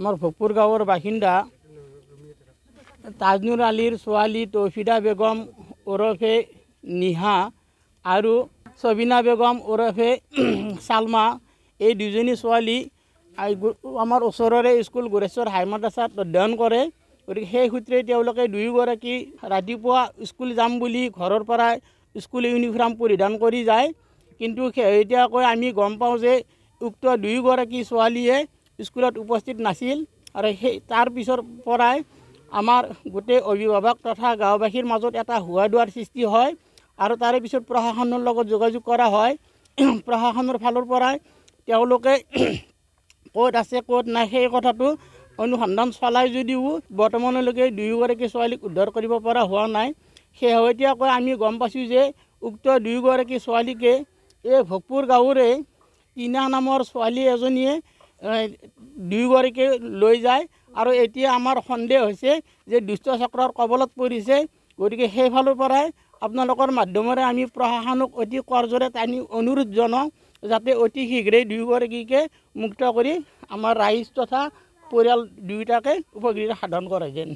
আমাৰ ভোগপুৰ গাঁৱৰ বাসিন্দা তাজনুৰ আলীৰ ছোৱালী তৌফিদা বেগম ওৰফে নিহা আৰু সবিনা বেগম ওৰফে সালমা এই দুজনী ছোৱালী আমাৰ ওচৰৰে স্কুল গোৰেশ্বৰ হাই মাদ্ৰাছাত অধ্যয়ন কৰে। গতিকে সেই সূত্ৰে তেওঁলোকে দুয়োগৰাকী ৰাতিপুৱা স্কুল যাম বুলি ঘৰৰ পৰা স্কুল ইউনিফৰ্ম পৰিধান কৰি যায়। কিন্তু শেহতীয়াকৈ আমি গম পাওঁ যে উক্ত দুয়োগৰাকী ছোৱালীয়ে স্কুলত উপস্থিত নাছিল আৰু সেই তাৰ পিছৰ পৰাই আমাৰ গোটেই অভিভাৱক তথা গাঁওবাসীৰ মাজত এটা হুৱা দুৱাৰ সৃষ্টি হয় আৰু তাৰে পিছত প্ৰশাসনৰ লগত যোগাযোগ কৰা হয়। প্ৰশাসনৰ ফালৰ পৰাই তেওঁলোকে ক'ত আছে ক'ত নাই সেই কথাটো অনুসন্ধান চলাই যদিও বৰ্তমানলৈকে দুয়োগৰাকী ছোৱালীক উদ্ধাৰ কৰিব পৰা হোৱা নাই। শেহতীয়াকৈ আমি গম পাইছোঁ যে উক্ত দুয়োগৰাকী ছোৱালীকে এই ভোগপুৰ গাঁৱৰে টিনা নামৰ ছোৱালী এজনীয়ে দুয়োগৰাকীকে লৈ যায় আৰু এতিয়া আমাৰ সন্দেহ হৈছে যে দুষ্ট চক্ৰৰ কবলত পৰিছে। গতিকে সেইফালৰ পৰাই আপোনালোকৰ মাধ্যমেৰে আমি প্ৰশাসনক অতি কৰজোৰে টানি অনুৰোধ জনাওঁ যাতে অতি শীঘ্ৰেই দুয়োগৰাকীকে মুক্ত কৰি আমাৰ ৰাইজ তথা পৰিয়াল দুয়োটাকে উপকৃত সাধন কৰে যেন।